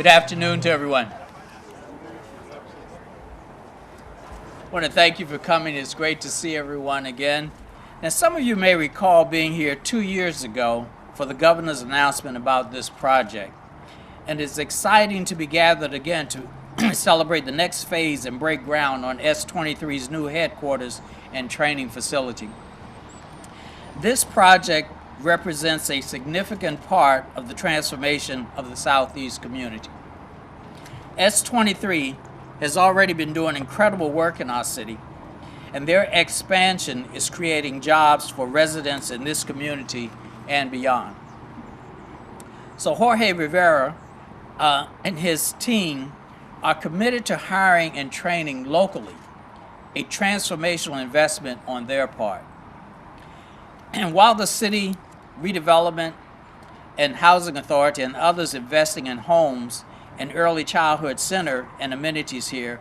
Good afternoon to everyone. I want to thank you for coming. It's great to see everyone again. Now, some of you may recall being here 2 years ago for the governor's announcement about this project. And it's exciting to be gathered again to celebrate the next phase and break ground on S23's new headquarters and training facility. This project represents a significant part of the transformation of the Southeast community. S23 has already been doing incredible work in our city, and their expansion is creating jobs for residents in this community and beyond. So Jorge Rivera and his team are committed to hiring and training locally, a transformational investment on their part. And while the City Redevelopment and Housing Authority and others investing in homes and early childhood center and amenities here,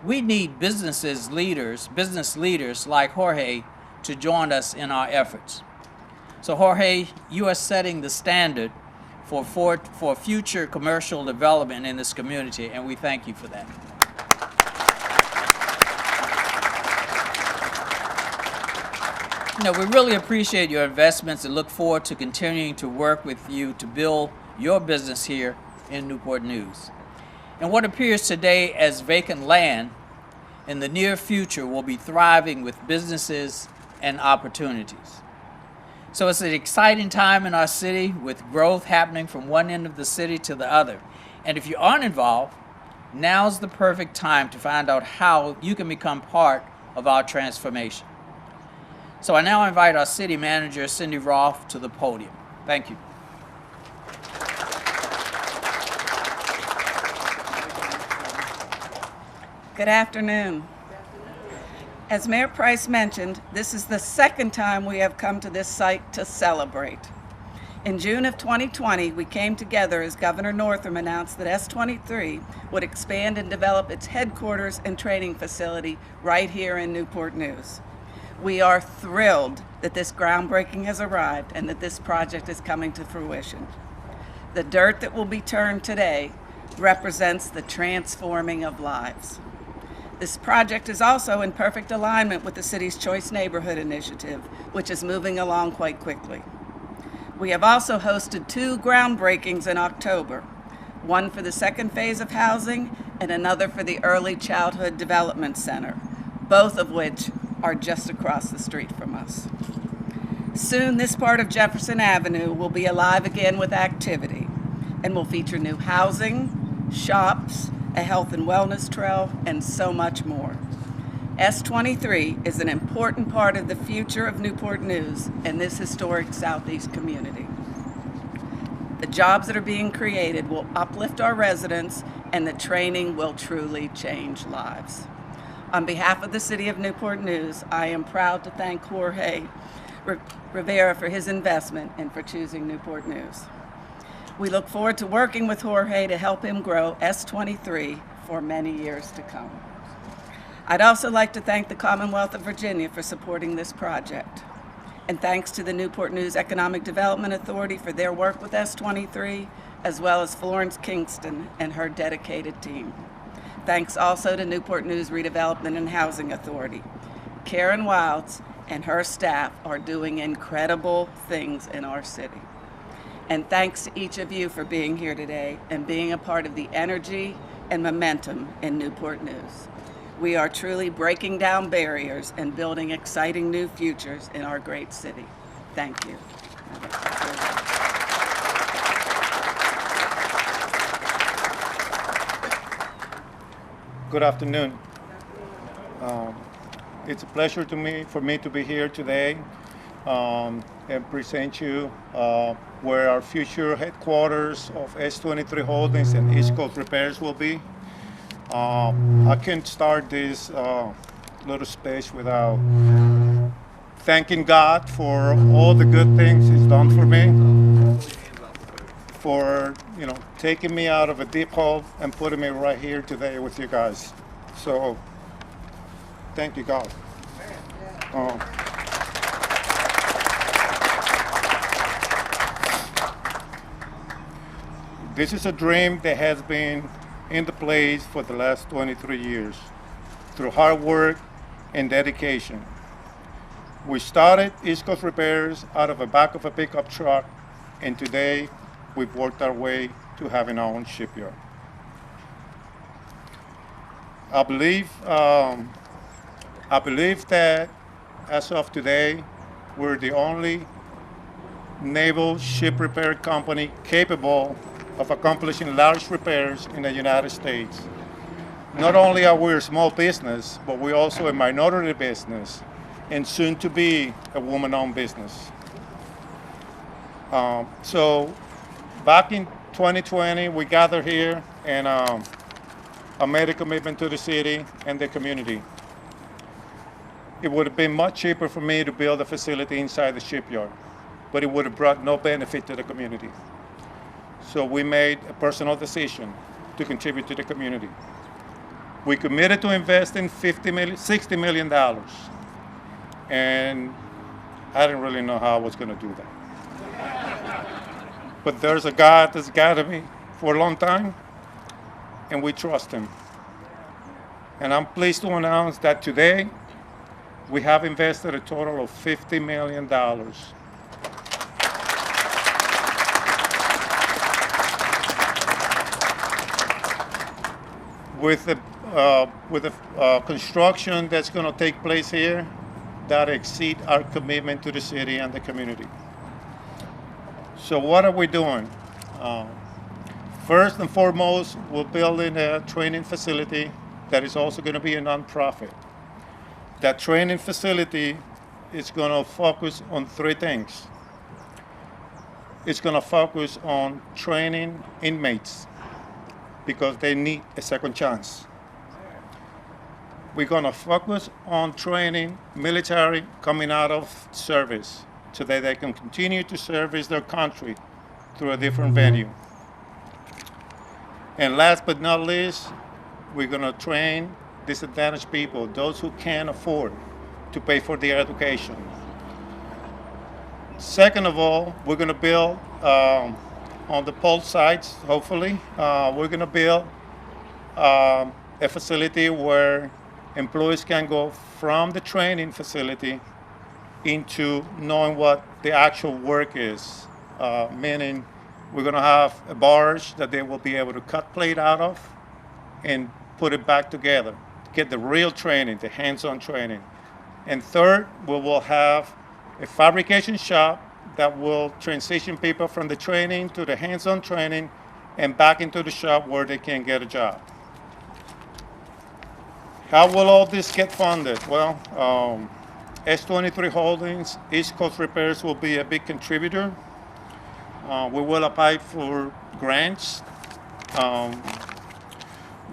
we need business leaders like Jorge to join us in our efforts. So Jorge, you are setting the standard for future commercial development in this community, and we thank you for that. We really appreciate your investments and look forward to continuing to work with you to build your business here in Newport News. And what appears today as vacant land in the near future will be thriving with businesses and opportunities. So it's an exciting time in our city with growth happening from one end of the city to the other. And if you aren't involved, now's the perfect time to find out how you can become part of our transformation. So I now invite our city manager, Cindy Roth, to the podium. Thank you. Good afternoon. As Mayor Price mentioned, this is the second time we have come to this site to celebrate. In June of 2020, we came together as Governor Northam announced that S23 would expand and develop its headquarters and training facility right here in Newport News. We are thrilled that this groundbreaking has arrived and that this project is coming to fruition. The dirt that will be turned today represents the transforming of lives. This project is also in perfect alignment with the city's Choice Neighborhood Initiative, which is moving along quite quickly. We have also hosted 2 groundbreakings in October, one for the second phase of housing and another for the Early Childhood Development Center, both of which are just across the street from us. Soon, this part of Jefferson Avenue will be alive again with activity and will feature new housing, shops, a health and wellness trail, and so much more. S23 is an important part of the future of Newport News and this historic Southeast community. The jobs that are being created will uplift our residents, and the training will truly change lives. On behalf of the City of Newport News, I am proud to thank Jorge Rivera for his investment and for choosing Newport News. We look forward to working with Jorge to help him grow S23 for many years to come. I'd also like to thank the Commonwealth of Virginia for supporting this project. And thanks to the Newport News Economic Development Authority for their work with S23, as well as Florence Kingston and her dedicated team. Thanks also to Newport News Redevelopment and Housing Authority. Karen Wilds and her staff are doing incredible things in our city. And thanks to each of you for being here today and being a part of the energy and momentum in Newport News. We are truly breaking down barriers and building exciting new futures in our great city. Thank you. Good afternoon. It's a pleasure for me to be here today and present you where our future headquarters of S23 Holdings and East Coast Repairs will be. I can't start this little speech without thanking God for all the good things He's done for me, for taking me out of a deep hole and putting me right here today with you guys. So, thank you, God. This is a dream that has been in the place for the last 23 years through hard work and dedication. We started East Coast Repairs out of the back of a pickup truck, and today we've worked our way to having our own shipyard. I believe that as of today, we're the only naval ship repair company capable of accomplishing large repairs in the United States. Not only are we a small business, but we're also a minority business and soon to be a woman-owned business. So back in 2020, we gathered here and I made a commitment to the city and the community. It would have been much cheaper for me to build a facility inside the shipyard, but it would have brought no benefit to the community. So we made a personal decision to contribute to the community. We committed to investing $60 million, and I didn't really know how I was going to do that. But there's a God that's guided me for a long time, and we trust him. And I'm pleased to announce that today we have invested a total of $50 million. With the construction that's going to take place here, that exceed our commitment to the city and the community. So what are we doing? First and foremost, we're building a training facility that is also going to be a nonprofit. That training facility is going to focus on three things. It's going to focus on training inmates because they need a second chance. We're going to focus on training military coming out of service so that they can continue to service their country through a different venue. And last but not least, we're going to train disadvantaged people, those who can't afford to pay for their education. Second of all, we're going to build on the pulse sites, hopefully, we're going to build a facility where employees can go from the training facility into knowing what the actual work is, meaning we're going to have a barge that they will be able to cut plate out of and put it back together, get the real training, the hands-on training. And third, we will have a fabrication shop that will transition people from the training to the hands-on training and back into the shop where they can get a job. How will all this get funded? Well, S23 Holdings, East Coast Repairs will be a big contributor. We will apply for grants.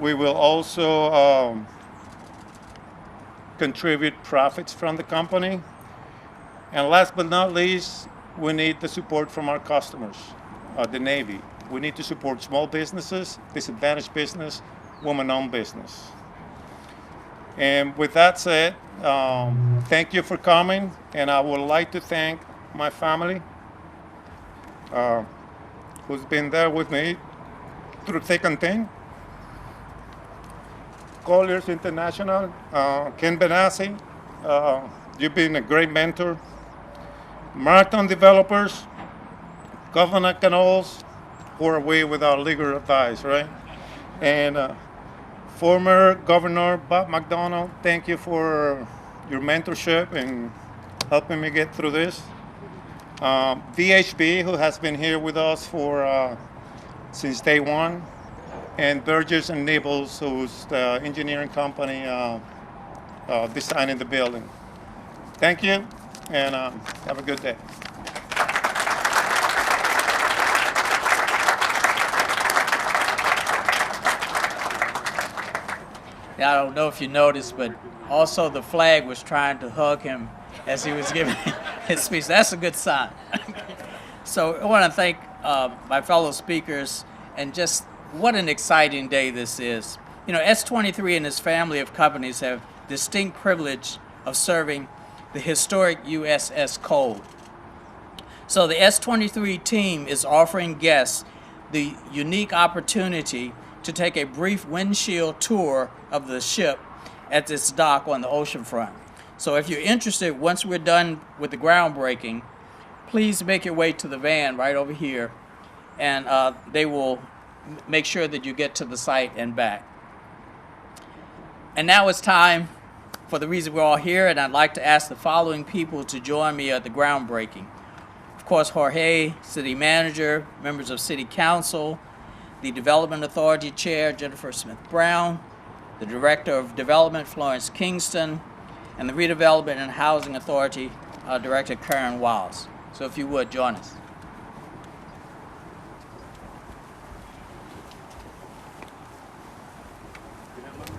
We will also contribute profits from the company. And last but not least, we need the support from our customers, the Navy. We need to support small businesses, disadvantaged business, woman-owned business. And with that said, thank you for coming, and I would like to thank my family, who's been there with me through thick and thin. Colliers International, Ken Benassi, you've been a great mentor. Marathon Developers, Governor Canals, who are away with our legal advice, right? And former Governor Bob McDonnell, thank you for your mentorship and helping me get through this. VHB, who has been here with us for since day one, and Burgess and Nibbles, who's the engineering company designing the building. Thank you, and have a good day. I don't know if you noticed, but also the flag was trying to hug him as he was giving his speech. That's a good sign. So I want to thank my fellow speakers, and just what an exciting day this is. You know, S23 and his family of companies have distinct privilege of serving the historic USS Cole. So the S23 team is offering guests the unique opportunity to take a brief windshield tour of the ship at this dock on the ocean front. So if you're interested, once we're done with the groundbreaking, please make your way to the van right over here, and they will make sure that you get to the site and back. And now it's time for the reason we're all here, and I'd like to ask the following people to join me at the groundbreaking. Of course, Jorge, City Manager, members of City Council, the Development Authority Chair, Jennifer Smith-Brown, the Director of Development, Florence Kingston, and the Redevelopment and Housing Authority Director, Karen Wiles. So if you would, join us.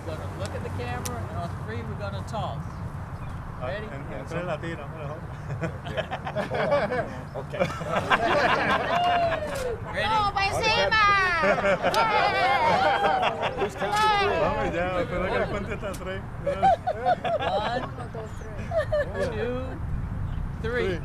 We're going to look at the camera, and on three, we're going to toss. Ready? Okay. Ready? ¡No, pa' encima! Vamos ya, espera que cuente hasta tres. 1, 2, 3.